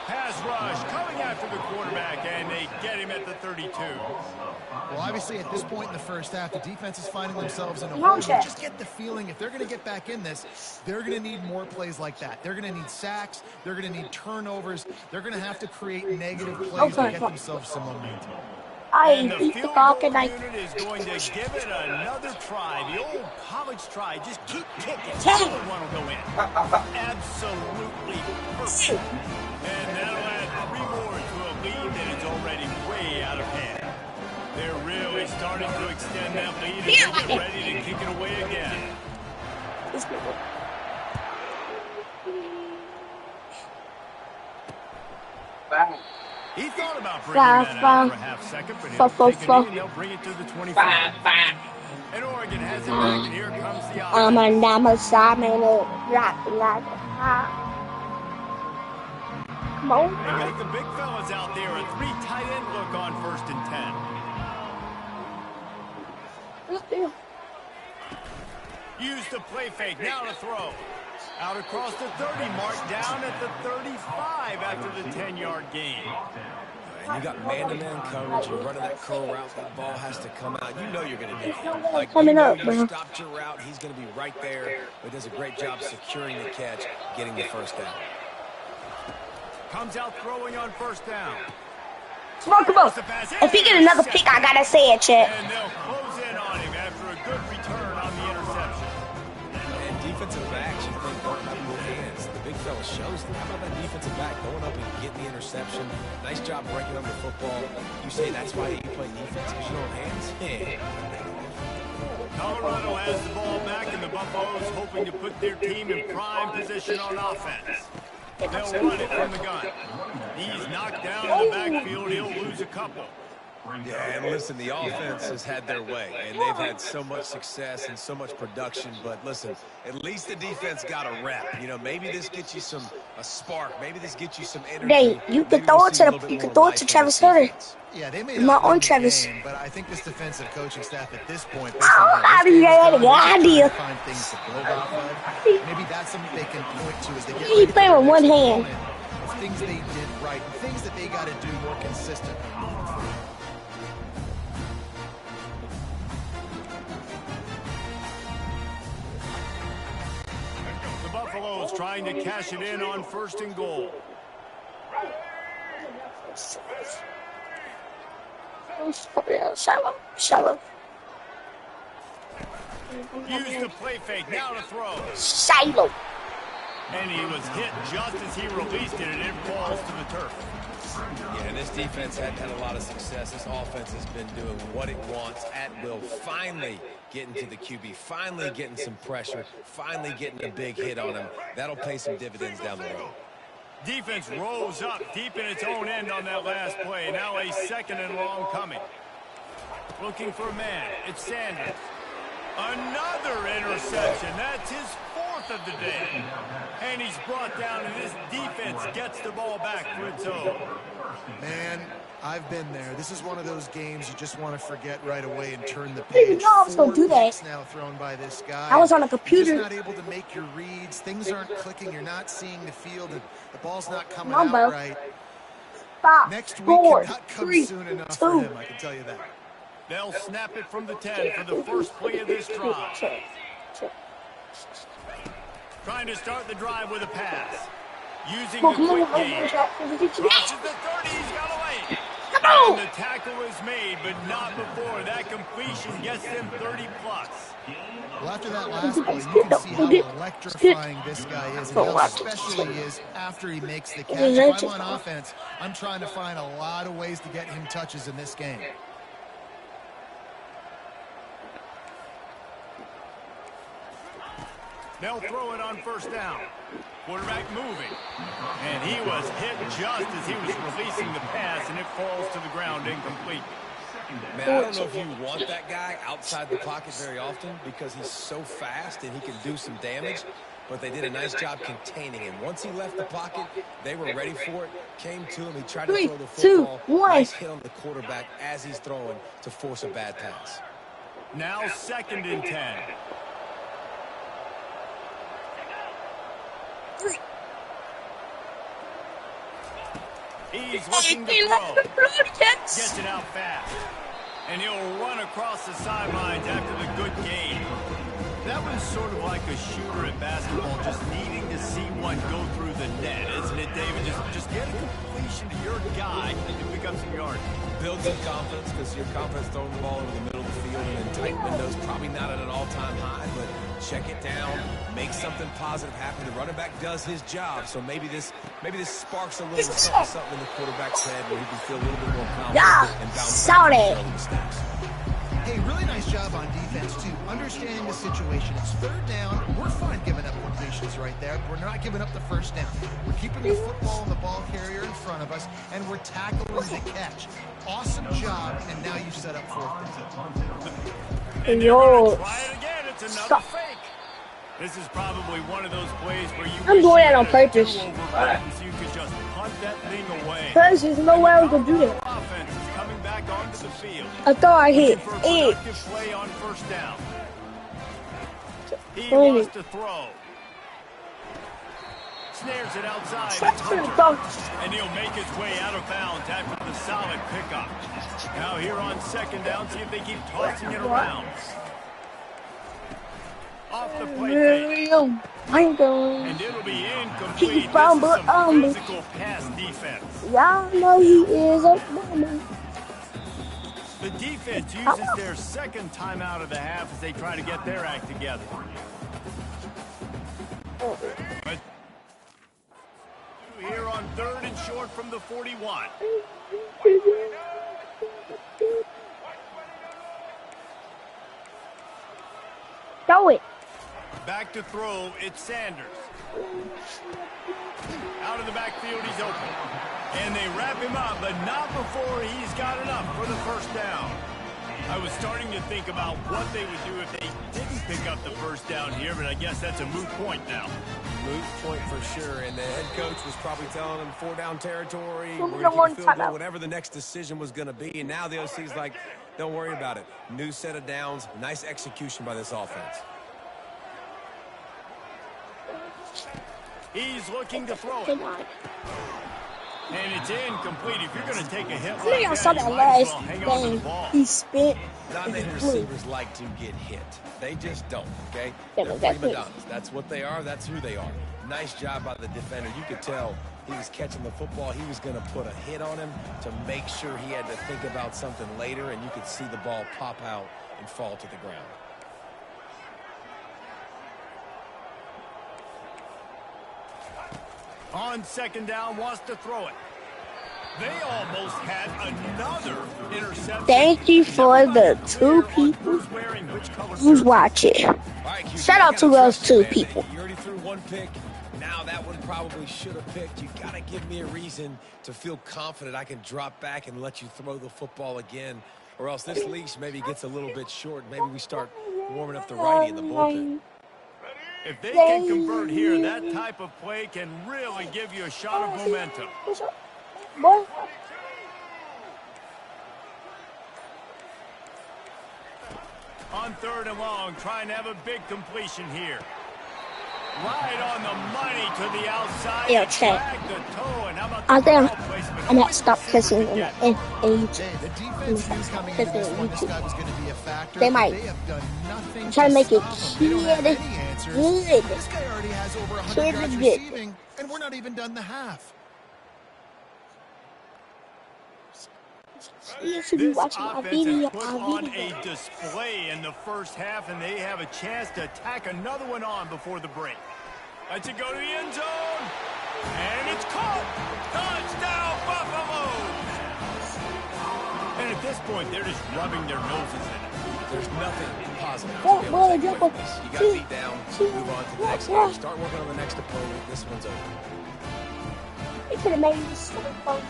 Pass rush coming after the quarterback, and they get him at the 32. Well, obviously, at this point in the first half, the defense is finding themselves in a hole. You just get the feeling if they're going to get back in this, they're going to need more plays like that. They're going to need sacks. They're going to need turnovers. They're going to have to create negative plays to get themselves some momentum. And the field goal unit is going to give it another try. The old college try. Just keep kicking. Another one will go in. Absolutely perfect. And that'll add 3 more to a lead that is already way out of hand. They're really starting to extend that lead as they get ready to kick it away again. He thought about bringing that out for a half second, but he'll take it in and they'll bring it to the 25. And Oregon has it back, and here comes the offense. I'm a number 7 Come on. They got the big fellas out there. A 3 tight end look on 1st and 10. Use the play fake. Now to throw. Out across the 30 mark, down at the 35 after the 10-yard gain. And you got man-to-man coverage. You're running that curl route. That ball has to come out. You know you're going to get it. Like, you know you stopped your route. He's going to be right there. But he does a great job securing the catch, getting the first down. Comes out throwing on first down. Remarkable. If he get another pick, I gotta say it, Chet. And they'll close in on him after a good return on the interception. And defensive backs, you think, don't have good hands. The big fella shows them. How about that defensive back going up and getting the interception? Nice job breaking up the football. You say that's why you play defense, because you don't have hands? Yeah. Colorado has the ball back, and the Buffaloes hoping to put their team in prime position on offense. They'll run it from the gun. He's knocked down in the backfield. He'll lose a couple. Yeah, and listen, the offense has had their way, and they've had so much success and so much production. But listen, at least the defense got a rep. You know, maybe this gets you a spark. Maybe this gets you some energy. Hey, you can throw it to Travis Hunter. Yeah, they may not not win on the Travis. game, but I think this defensive coaching staff at this point, How do you get an idea? find things to build off of. Maybe that's something they can point to as they get He playing with one hand. of things they did right, things that they got to do more consistently. The Buffaloes trying to cash it in on 1st and goal. Shallow. Use the play fake. Now to throw. Shallow. And he was hit just as he released it, and it falls to the turf. Yeah, and this defense had a lot of success. This offense has been doing what it wants at will. Finally getting to the QB. Finally getting some pressure. Finally getting a big hit on him. That'll pay some dividends down the road. Defense rose up deep in its own end on that last play. Now a 2nd and long coming. Looking for a man. It's Sanders. Another interception. That's his 4th of the day. And he's brought down, and this defense gets the ball back for its own. Man, I've been there. This is one of those games you just want to forget right away and turn the page. No, I was gonna do that. Now thrown by this guy. I was on a computer. You're just not able to make your reads. Things aren't clicking. You're not seeing the field, and the ball's not coming Come on, out bro. right. 5, Next week 4, cannot come 3, soon enough 2. for him, I can tell you that. They'll snap it from the 10 for the first play of this drive. Trying to start the drive with a pass. Using the quick game. Crosses the 30, he's got away. And the tackle is made, but not before. That completion gets them 30 plus. Well, after that last play, you can see how electrifying this guy is, and how special he is after he makes the catch. If I'm on offense, I'm trying to find a lot of ways to get him touches in this game. They'll throw it on 1st down. Quarterback moving. And he was hit just as he was releasing the pass, and it falls to the ground incomplete. Man, I don't know if you want that guy outside the pocket very often because he's so fast and he can do some damage, but they did a nice job containing him. Once he left the pocket, they were ready for it, came to him, he tried to throw the football. 3, 2, 1. Nice hit on the quarterback as he's throwing to force a bad pass. Now 2nd and 10. He's looking to throw. Gets it out fast. And he'll run across the sidelines after the good game. That was sort of like a shooter in basketball, just needing to see one go through the net, isn't it, David? Just get a completion to your guy and pick up some yards. Build some confidence because your confidence throwing the ball over the middle of the field and in tight windows, probably not at an all-time high, but check it down, make something positive happen. The running back does his job, so maybe this sparks a little something in the quarterback's head where he can feel a little bit more confident and bounce back from early mistakes. Hey, really nice job on defense, too. Understanding the situation. It's 3rd down. We're fine giving up completions right there. We're not giving up the 1st down. We're keeping the football and the ball carrier in front of us, and we're tackling the catch. Awesome job, and now you've set up 4th down. And they're going to try it again. It's another fake. This is probably one of those plays where you I'm doing that on purpose. So you could just punt that thing away. Because there's no way I was going to do that. Offense is coming back onto the field. I thought I hit For a 8. productive play on 1st down. He wants to throw. Snares it outside. It's Hunter. And he'll make his way out of bounds after the solid pickup. Now here on second down, see if they keep tossing it around. Off the play fake. And it'll be incomplete. This is some physical pass defense. Y'all know he is a The defense uses their second timeout of the half as they try to get their act together. But here on 3rd and short from the 41. Throw it. Back to throw, it's Sanders. Out of the backfield, he's open. And they wrap him up, but not before he's got enough for the first down. I was starting to think about what they would do if they didn't pick up the first down here, but I guess that's a moot point now. Moot point for sure, and the head coach was probably telling them 4-down territory, whatever the next decision was going to be, and now the OC's like, don't worry about it. New set of downs, nice execution by this offense. He's looking to throw it. And it's incomplete. If you're going to take a hit I think I saw that last game. He spit. Non-native receivers like to get hit. They just don't, okay? They're prima donnas. That's what they are. That's who they are. Nice job by the defender. You could tell he was catching the football. He was going to put a hit on him to make sure he had to think about something later, and you could see the ball pop out and fall to the ground. On second down, wants to throw it. They almost had another interception. Thank you for the 2 people who's watching. Shout out to those 2 people. You already threw 1 pick. Now that one probably should have picked. You got to give me a reason to feel confident I can drop back and let you throw the football again. Or else this leash maybe gets a little bit short. Maybe we start warming up the righty in the bullpen. If they can convert here, that type of play can really give you a shot of momentum. On 3rd and long, trying to have a big completion here. Right on the money to the outside. Yeah, check. I think I might stop kissing in YouTube. The defense knew coming into this one this guy was going to be a factor. They might try to make it good. This guy already has over 100 yards receiving, and we're not even done the half. You should be watching my video. Put on a display in the first half, and they have a chance to tack another one on before the break. Let's it go to the end zone, and it's caught. Touchdown, Buffalo! And at this point, they're just rubbing their noses in it. There's nothing positive to be able to take away from this. You got beat down, move on to the next game. Start working on the next opponent. This one's over. It could have made me so fun.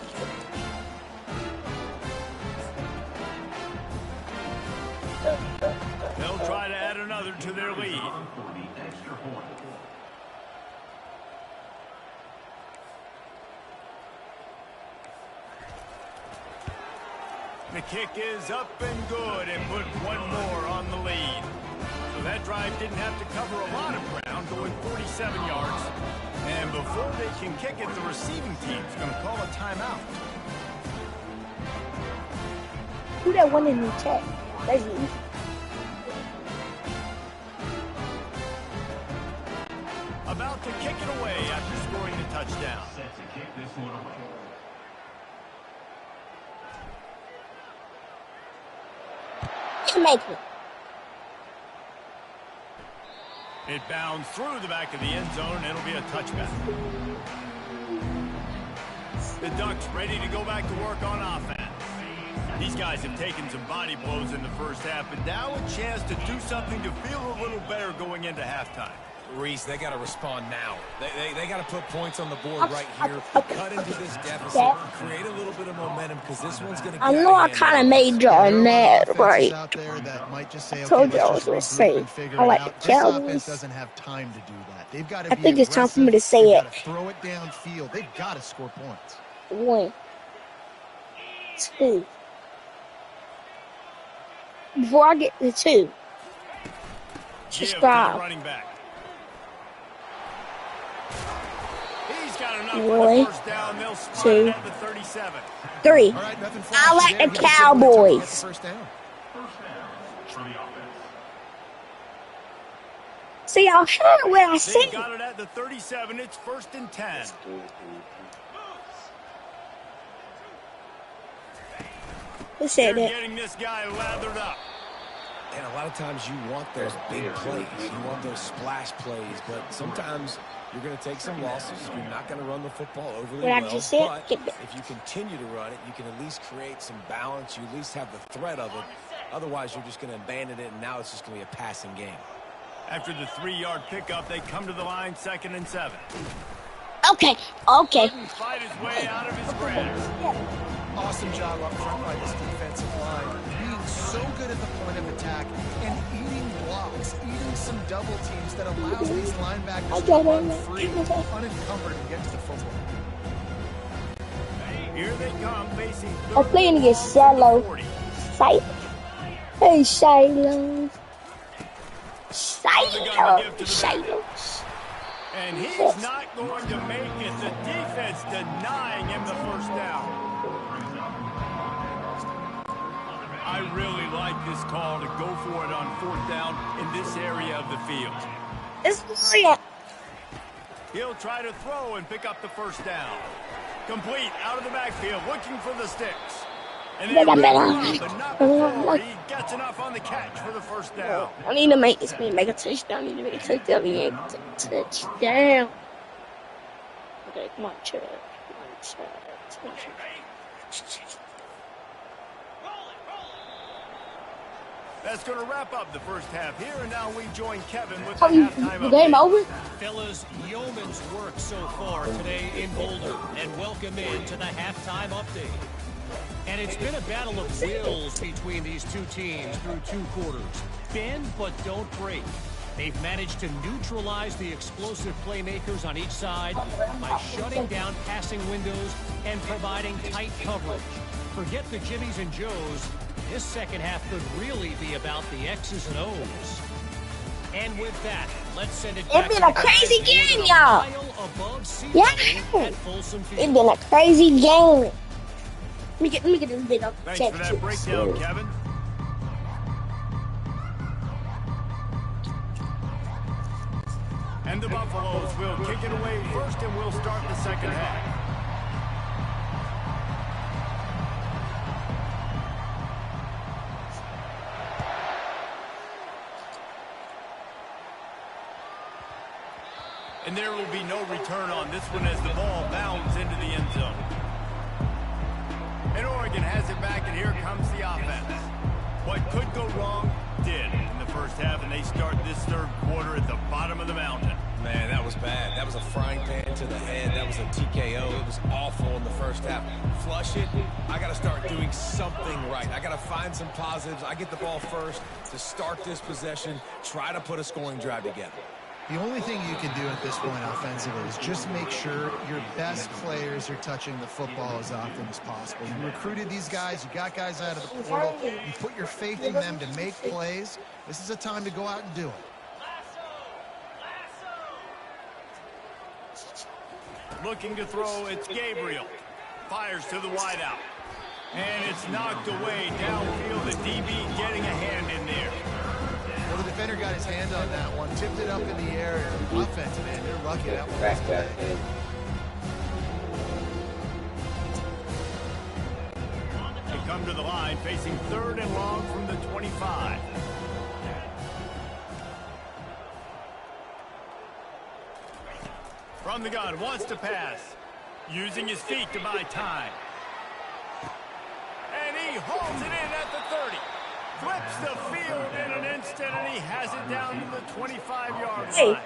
They'll try to add another to their lead. The kick is up and good and put one more on the lead. So that drive didn't have to cover a lot of ground, going 47 yards. And before they can kick it, the receiving team's going to call a timeout. Who that one in the chat? That's you. About to kick it away after scoring the touchdown. Make it. It bounds through the back of the end zone, and it'll be a touchback. The Ducks ready to go back to work on offense. These guys have taken some body blows in the first half, but now a chance to do something to feel a little better going into halftime. Reese, they got to respond now. They got to put points on the board right here. Cut into this deficit. Create a little bit of momentum because this one's going to. I know I kind of made y'all mad, right? Out there that might just say, I told y'all I was going to say I like the Cowboys. This doesn't have time to do that. They've got to. I think it's time for me to say it. Throw it downfield. They've got to score points. 1, 2. Before I get to 2. Subscribe. Running back. He's got enough Boy. first down. They'll spot 2, it at the 37. 3. All right, nothing I like flashy the there. He was able to get the Cowboys. first down. See, y'all heard what I They said. got it at the 37. It's 1st and 10. Who said They're that? getting this guy lathered up. And a lot of times you want those big plays. You want those splash plays. But sometimes you're going to take some losses. You're not going to run the football overly What I well. just said? But Get back. if you continue to run it, you can at least create some balance. You at least have the threat of it. Otherwise, you're just going to abandon it, and now it's just going to be a passing game. After the 3-yard pickup, they come to the line 2nd and 7. Okay, okay. Couldn't fight his way out of his grasp. Awesome job up front by this defensive line. Being so good at the point of attack and eating blocks, eating some double teams that allows these linebackers to run free, unencumbered, and get to the football. Here they come facing I'm playing against Shiloh. Hey, Shiloh. Shiloh. And he's not going to make it. The defense denying him the first down. I really like this call to go for it on 4th down in this area of the field. It's brilliant. He'll try to throw and pick up the first down. Complete out of the backfield, looking for the sticks. And then but not before he gets enough on the catch for the first down. I need to make this man make a touchdown. I need to make a touchdown. He ain't touchdown. Okay, come on, Chad. That's going to wrap up the first half here, and now we join Kevin with the halftime update. Game over? Fellas, yeoman's work so far today in Boulder, and welcome in to the halftime update. And it's been a battle of wills between these two teams through 2 quarters. Bend but don't break. They've managed to neutralize the explosive playmakers on each side by shutting down passing windows and providing tight coverage. Forget the Jimmies and Joes. This second half could really be about the X's and O's. And with that, let's send it back. It's been a crazy game, y'all. Yeah. It's been a crazy game. Let me get this bit up. Thanks for that breakdown, Kevin. And the Buffaloes will kick it away first, and we'll start the second half. And there will be no return on this one as the ball bounds into the end zone. And Oregon has it back, and here comes the offense. What could go wrong did in the first half, and they start this 3rd quarter at the bottom of the mountain. Man, that was bad. That was a frying pan to the head. That was a TKO. It was awful in the first half. Flush it. I got to start doing something right. I got to find some positives. I get the ball first to start this possession, try to put a scoring drive together. The only thing you can do at this point offensively is just make sure your best players are touching the football as often as possible. You recruited these guys. You got guys out of the portal. You put your faith in them to make plays. This is a time to go out and do it. Looking to throw, it's Gabriel. Fires to the wideout. And it's knocked away downfield. The DB getting a hand in there. Well, the defender got his hand on that one, tipped it up in the air. Offense, man, they're lucky that one was today. They come to the line, facing 3rd and long from the 25. From the gun, wants to pass. Using his feet to buy time. And he hauls it in at the 30. Flips the field in an instant, and he has it down to the 25-yard line.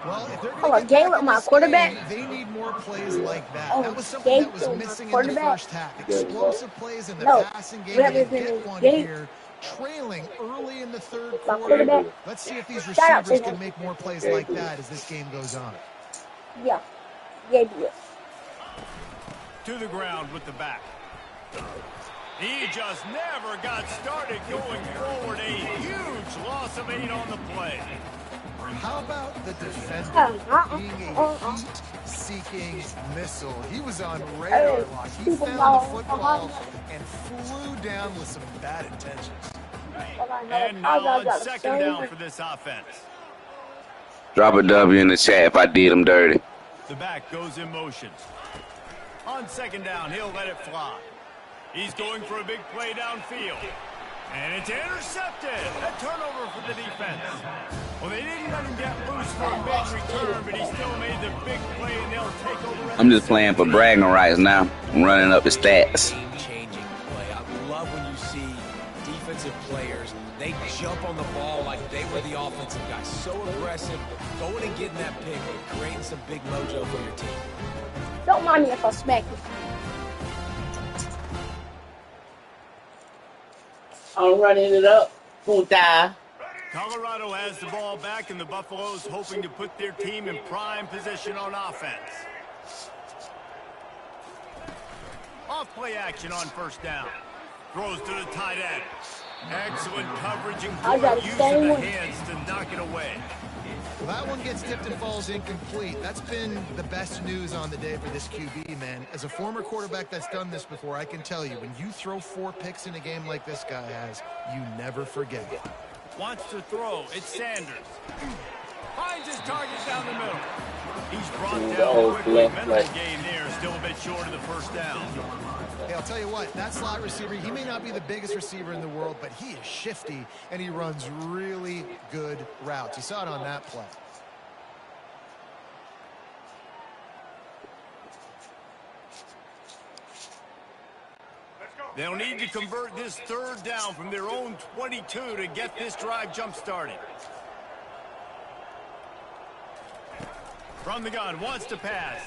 Well, if they're going to get back in this game, they need more plays like that. That was something that was missing in the first half. Explosive plays in the passing game. They get one here, trailing early in the 3rd quarter. Let's see if these receivers can make more plays like that as this game goes on. Yeah. Gabriel. To the ground with the back. He just never got started going forward. A huge loss of 8 on the play. How about the defender being a heat-seeking missile? He was on radar lock. He found the football and flew down with some bad intentions. And now on second down for this offense. Drop a W in the chat if I did him dirty. The back goes in motion. On second down, he'll let it fly. He's going for a big play downfield. And it's intercepted. A turnover for the defense. Well, they didn't let him get loose for a big return, but he still made the big play, and they'll take over. I'm just playing for bragging rights now. I'm running up the stats. Game-changing play. I love when you see defensive players, they jump on the ball like they were the offensive guys. So aggressive, going and getting that pick, creating some big mojo for your team. Don't mind me if I smack you. I'm running it up. Who die? Colorado has the ball back, and the Buffaloes hoping to put their team in prime position on offense. Off play action on first down. Throws to the tight end. Excellent coverage and good use of the hands to knock it away. Well, that one gets tipped and falls incomplete. That's been the best news on the day for this QB, man. As a former quarterback that's done this before, I can tell you, when you throw 4 picks in a game like this guy has, you never forget it. Wants to throw. It's Sanders. Finds his target down the middle. He's brought down quickly. Minimal gain there. Still a bit short of the first down. Hey, I'll tell you what, that slot receiver, he may not be the biggest receiver in the world, but he is shifty, and he runs really good routes. You saw it on that play. They'll need to convert this third down from their own 22 to get this drive jump-started. From the gun, wants to pass.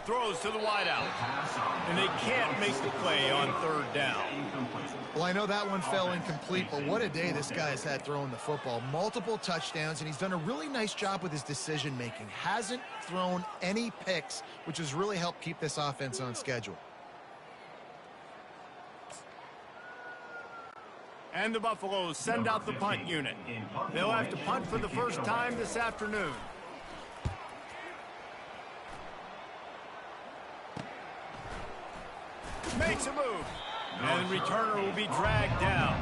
Throws to the wideout. And they can't make the play on third down. Well, I know that one fell incomplete, but what a day this guy has had throwing the football. Multiple touchdowns, and he's done a really nice job with his decision-making. Hasn't thrown any picks, which has really helped keep this offense on schedule. And the Buffaloes send out the punt unit. They'll have to punt for the first time this afternoon. Makes a move. And the returner will be dragged down.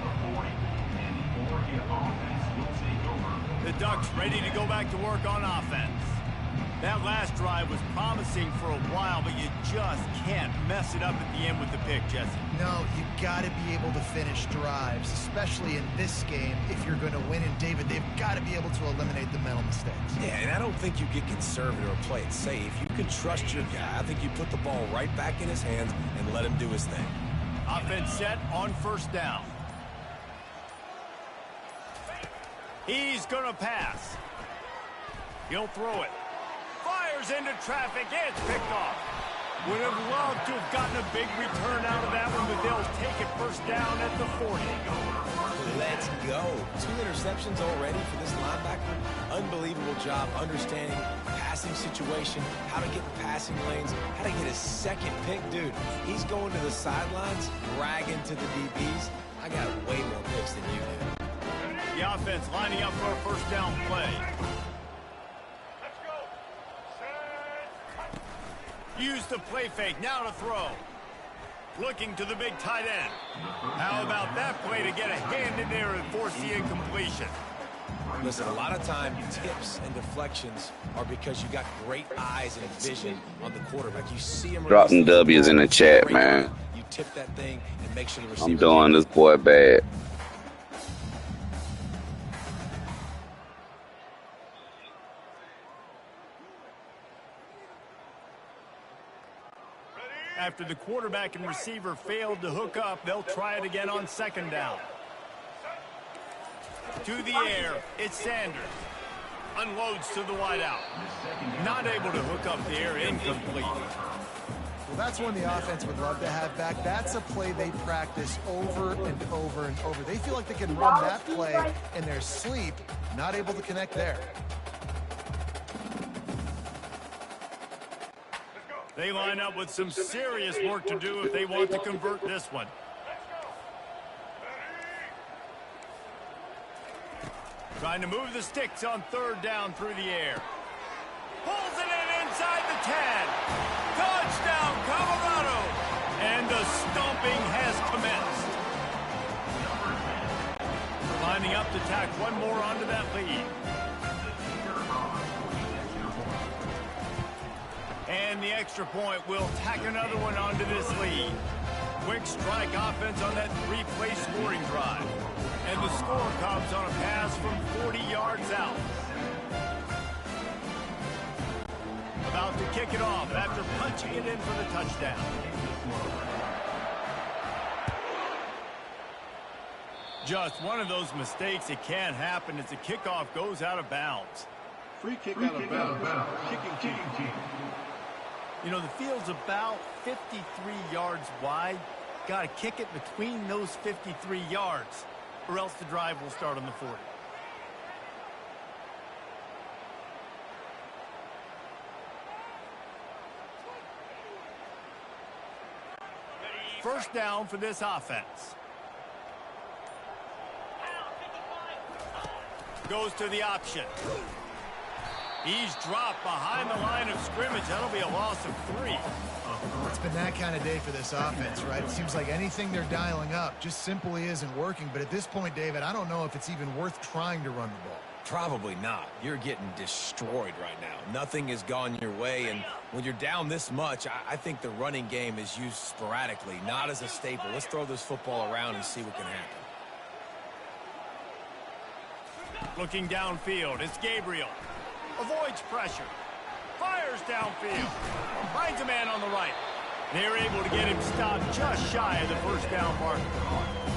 The Ducks ready to go back to work on offense. That last drive was promising for a while, but you just can't mess it up at the end with the pick, Jesse. No, you got to be able to finish drives, especially in this game. If you're going to win, and David, they've got to be able to eliminate the mental mistakes. Yeah, and I don't think you get conservative or play it safe. You can trust your guy. I think you put the ball right back in his hands and let him do his thing. Offense set on first down. He's going to pass. He'll throw it. Fires into traffic. It's picked off. Would have loved to have gotten a big return out of that one, but they'll take it first down at the 40. Let's go. 2 interceptions already for this linebacker. Unbelievable job understanding passing situation, how to get in passing lanes, how to get a second pick. Dude, he's going to the sidelines, bragging to the DBs. I got way more picks than you do. The offense lining up for a first down play. Use the play fake, now to throw. Looking to the big tight end. How about that play to get a hand in there and force the incompletion? Listen, a lot of time, tips and deflections are because you got great eyes and vision on the quarterback. You see him. Dropping W's in the chat, man. You tip that thing and make sure the receiver. I'm doing this boy bad. After the quarterback and receiver failed to hook up, they'll try it again on second down. To the air, it's Sanders. Unloads to the wideout. Not able to hook up there, incomplete. Well, that's one the offense would love to have back. That's a play they practice over and over and over. They feel like they can run that play in their sleep, not able to connect there. They line up with some serious work to do if they want to convert this one. Trying to move the sticks on third down through the air. Pulls it in inside the 10. Touchdown, Colorado. And the stomping has commenced. Lining up to tack one more onto that lead. And the extra point will tack another one onto this lead. Quick strike offense on that three-play scoring drive. And the score comes on a pass from 40 yards out. About to kick it off after punching it in for the touchdown. Just one of those mistakes that can't happen as the kickoff goes out of bounds. Free kick out of bounds. Kicking team. You know, the field's about 53 yards wide. Got to kick it between those 53 yards, or else the drive will start on the 40. First down for this offense. Goes to the option. He's dropped behind the line of scrimmage. That'll be a loss of 3. It's been that kind of day for this offense, right? It seems like anything they're dialing up just simply isn't working. But at this point, David, I don't know if it's even worth trying to run the ball. Probably not. You're getting destroyed right now. Nothing has gone your way, and when you're down this much, I think the running game is used sporadically, not as a staple. Let's throw this football around and see what can happen. Looking downfield, it's Gabriel. Avoids pressure. Fires downfield. Finds a man on the right. They're able to get him stopped just shy of the first down mark.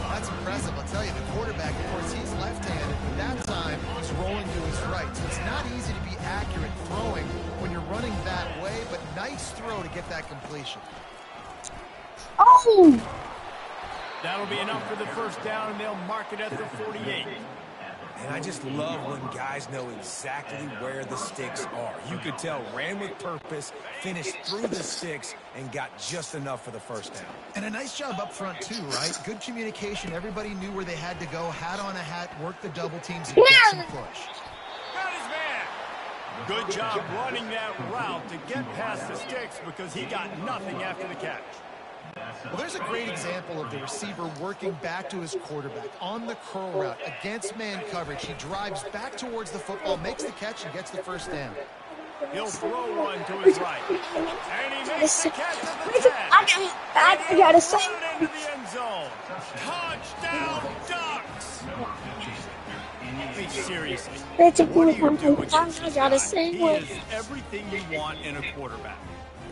That's impressive. I'll tell you, the quarterback, of course, he's left-handed, but that time he's rolling to his right. So it's not easy to be accurate throwing when you're running that way, but nice throw to get that completion. Oh! That'll be enough for the first down, and they'll mark it at the 48. And I just love when guys know exactly where the sticks are. You could tell, ran with purpose, finished through the sticks, and got just enough for the first down. And a nice job up front, too, right? Good communication. Everybody knew where they had to go, hat on a hat, work the double teams, and get some push. Got his man. Good job running that route to get past the sticks because he got nothing after the catch. Well, there's a great example of the receiver working back to his quarterback on the curl route against man coverage. He drives back towards the football, makes the catch, and gets the first down. He'll throw one to his right. And he makes the catch at the 10. I gotta say. Into the end zone. Touchdown, Ducks. Be seriously. That's a What do good you do one. against I this gotta guy? say He what. is everything you want in a quarterback.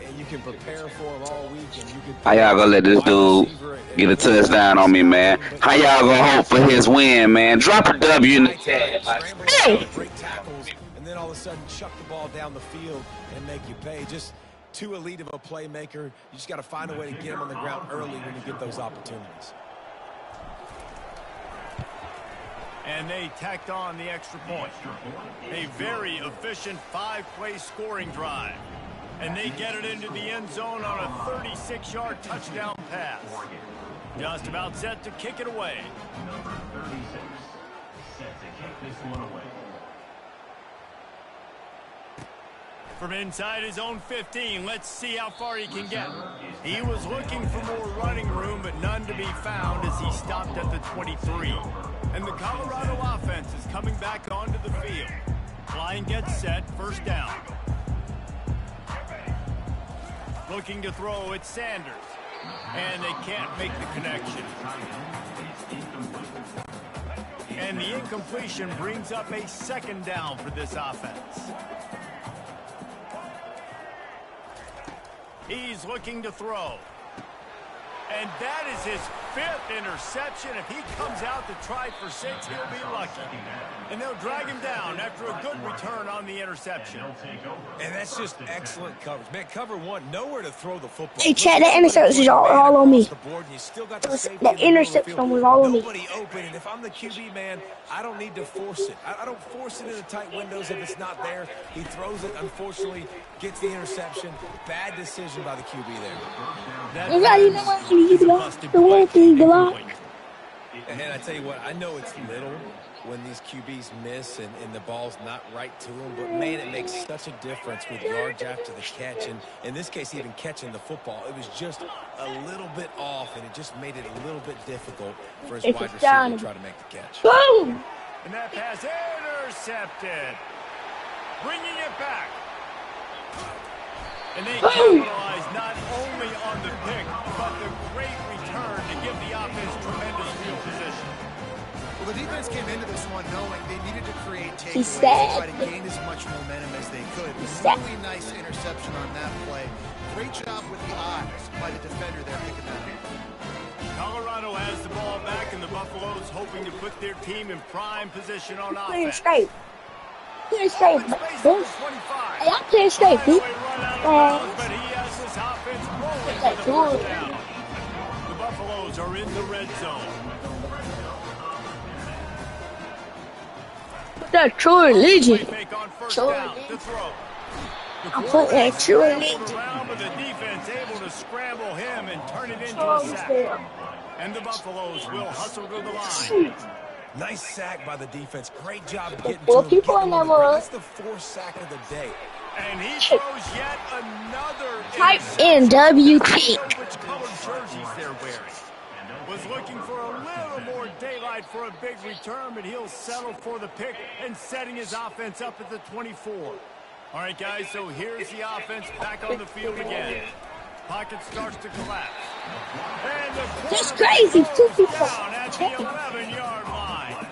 And you can prepare for him all week, and you can. How y'all gonna let this dude get a touchdown on me, man? How y'all gonna hope for his win, man? Drop a W in the chat. Hey! Break tackles, and then all of a sudden chuck the ball down the field and make you pay. Just too elite of a playmaker. You just got to find a way to get him on the ground early when you get those opportunities. And they tacked on the extra point. A very efficient 5-play scoring drive. And they get it into the end zone on a 36-yard touchdown pass. Just about set to kick it away. Number 36, set to kick this one away. From inside his own 15, let's see how far he can get. He was looking for more running room, but none to be found as he stopped at the 23. And the Colorado offense is coming back onto the field. Line gets set, first down. Looking to throw, it's Sanders. And they can't make the connection. And the incompletion brings up a second down for this offense. He's looking to throw. And that is his 5th interception. If he comes out to try for 6, he'll be lucky. And they'll drag him down after a good return on the interception. And that's just excellent coverage. Man, cover one, nowhere to throw the football. Hey, Chad, that interception are all on me. That interception was all on me. Nobody open, and if I'm the QB, man, I don't need to force it. I don't force it into tight windows if it's not there. He throws it, unfortunately, gets the interception. Bad decision by the QB there. The one thing, And I tell you what, I know it's little, when these QBs miss and the ball's not right to them. But, man, it makes such a difference with yards after the catch. And in this case, even catching the football, it was just a little bit off, and it just made it a little bit difficult for his wide receiver to try to make the catch. Boom! And that pass intercepted. Bringing it back. And they capitalize not only on the pick, but the great return to give the offense tremendous field position. Well, the defense came into this one knowing they needed to create takeaways to try to gain as much momentum as they could. Really nice interception on that play. Great job with the eyes by the defender there picking that up. Colorado has the ball back, and the Buffaloes hoping to put their team in prime position on offense. Playing straight. Playing straight, bitch. Hey, I'm playing straight, bitch. But he has this offense rolling for the first down. The Buffaloes are in the red zone. That's true religion. True religion. I'm putting that true religion. But the defense able to scramble him and turn it into a sack. And the Buffaloes will hustle to the line. Nice sack by the defense. Great job getting Well, to him. people in that That's the fourth sack of the day. And he throws yet another. Type in WP. Which colored jerseys they're wearing. Was looking for a little more daylight for a big return, but he'll settle for the pick and setting his offense up at the 24. All right, guys, so here's the offense back on the field again. Pocket starts to collapse. And That's crazy. 2 people. down at the 11-yard line.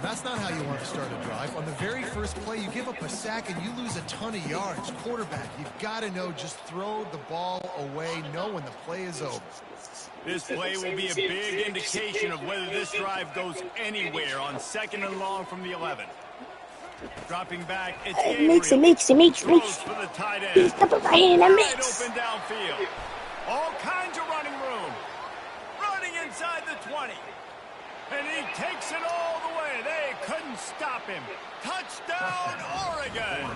That's not how you want to start a drive. On the very first play, you give up a sack and you lose a ton of yards. Quarterback, you've got to know, just throw the ball away, know when the play is over. This play will be a big indication of whether this drive goes anywhere on 2nd and long from the 11. Dropping back, it's Gabriel. Mix it. Throws for the tight end. Step up my hand and mix. Open downfield. All kinds of running room. Running inside the 20. And he takes it all the way. They couldn't stop him. Touchdown, Oregon.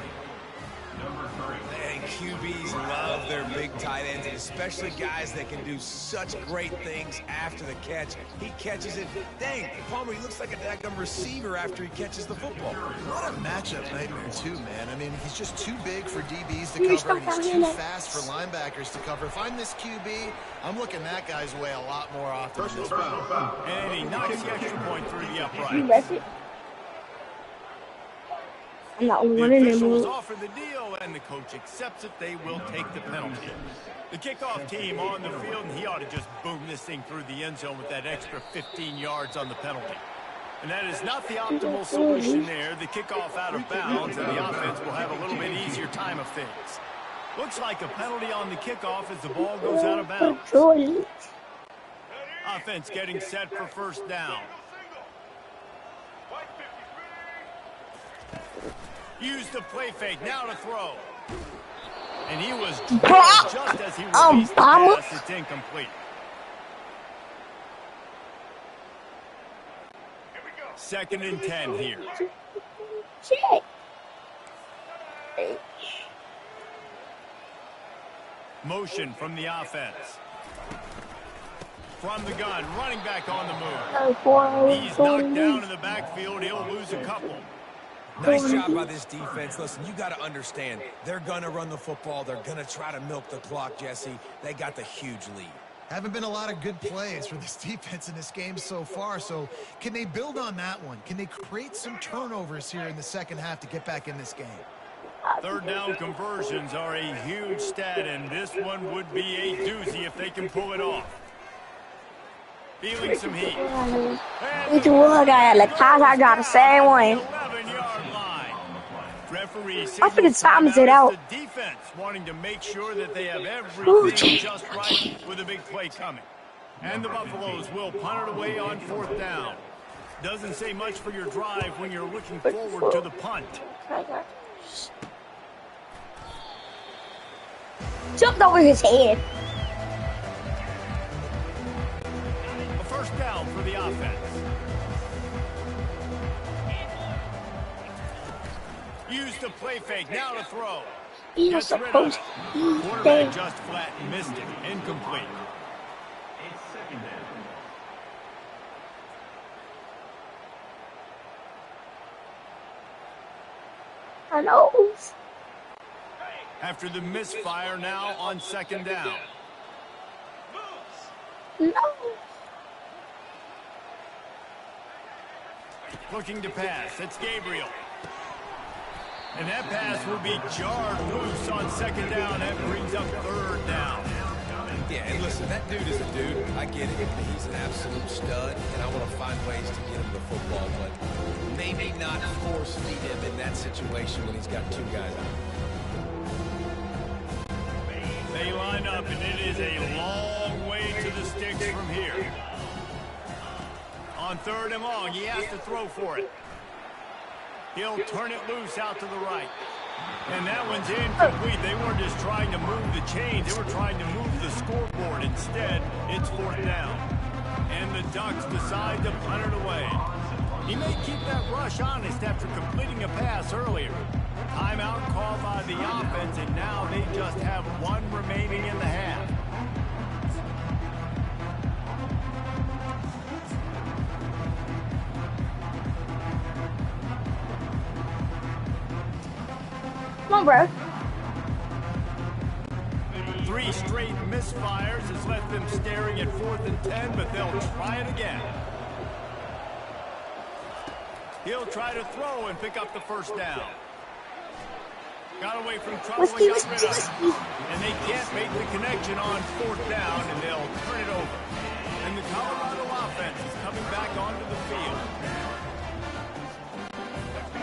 And QBs love their big tight ends, and especially guys that can do such great things after the catch. He catches it. Dang, Palmer, he looks like a daggum receiver after he catches the football. What a matchup nightmare, too, man. I mean, he's just too big for DBs to cover, and he's too fast for linebackers to cover. If I'm this QB, I'm looking that guy's way a lot more often than this one. And he knocks the extra point through the upright. You left it. I'm not The running officials anymore. offer the deal, and the coach accepts it. They will take the penalty. The kickoff team on the field, and he ought to just boom this thing through the end zone with that extra 15 yards on the penalty. And that is not the optimal solution there. The kickoff out of bounds, and the offense will have a little bit easier time of things. Looks like a penalty on the kickoff as the ball goes out of bounds. Offense getting set for first down. Use the play fake, now to throw. And he was dropped just as he released the pass. It's incomplete. Second and 10 here. Check. Motion from the offense. From the gun, running back on the move. He's knocked down in the backfield. He'll lose a couple. Nice job by this defense. Listen, you got to understand, they're going to run the football. They're going to try to milk the clock, Jesse. They got the huge lead. Haven't been a lot of good plays for this defense in this game so far, so can they build on that one? Can they create some turnovers here in the second half to get back in this game? Third down conversions are a huge stat, and this one would be a doozy if they can pull it off. Feeling some heat. Each one guy at the top, I got the same one. 11-yard line. Referee I'm finna times it out. The defense wanting to make sure that they have everything just right with a big play coming. And the Buffaloes will punt it away on fourth down. Doesn't say much for your drive when you're looking forward to the punt. Jumped over his head. A first down for the offense. Use the play fake, now to throw. You're Gets rid of supposed it. to Quarterback just flat and missed it. Incomplete. It's second down. I know. After the misfire now on second down. No. Looking to pass. It's Gabriel. And that pass will be jarred loose on second down. That brings up third down. Yeah, and listen, that dude is a dude. I get it. He's an absolute stud, and I want to find ways to get him the football, but maybe not force feed him in that situation when he's got two guys out. They line up, and it is a long way to the sticks from here. On third and long, he has to throw for it. He'll turn it loose out to the right. And that one's incomplete. They weren't just trying to move the chains. They were trying to move the scoreboard. Instead, it's fourth down. And the Ducks decide to punt it away. He may keep that rush honest after completing a pass earlier. Timeout called by the offense, and now they just have one remaining in the half. Come on, bro. 3 straight misfires has left them staring at 4th and 10, but they'll try it again. He'll try to throw and pick up the first down. Got away from trouble and got rid of it. And they can't make the connection on 4th down, and they'll turn it over. And the Colorado offense is coming back onto the field.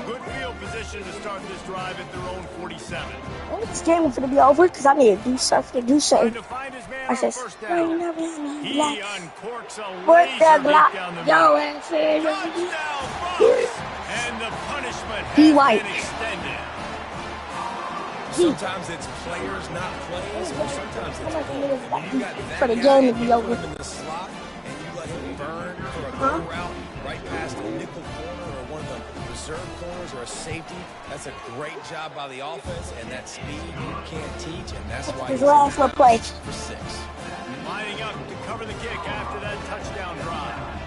Good field position to start this drive at their own 47. I think this game is going to be over because I need to do something. Trying to find his man on first down. He uncorks a Put laser the beat block. down the Yo, middle. Touchdown, Bucks! And the punishment has white. been extended. Sometimes it's players not plays, or sometimes it's both. And when you got that For the guy game to and be you over. put him in the slot and you let him burn for a go route right past a nickel corner or one of the reserve corners or a safety, that's a great job by the offense, and that speed you can't teach, and that's why His last little play. for 6. Lining up to cover the kick after that touchdown drive.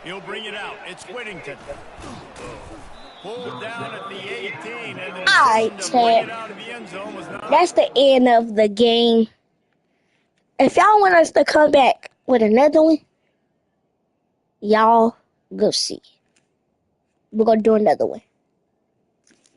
He'll bring it out. It's Whittington. Pulled down at the 18, and the decision to bring it out of the end zone was not. That's the end of the game. If y'all want us to come back with another one, y'all go see. We're going to do another one.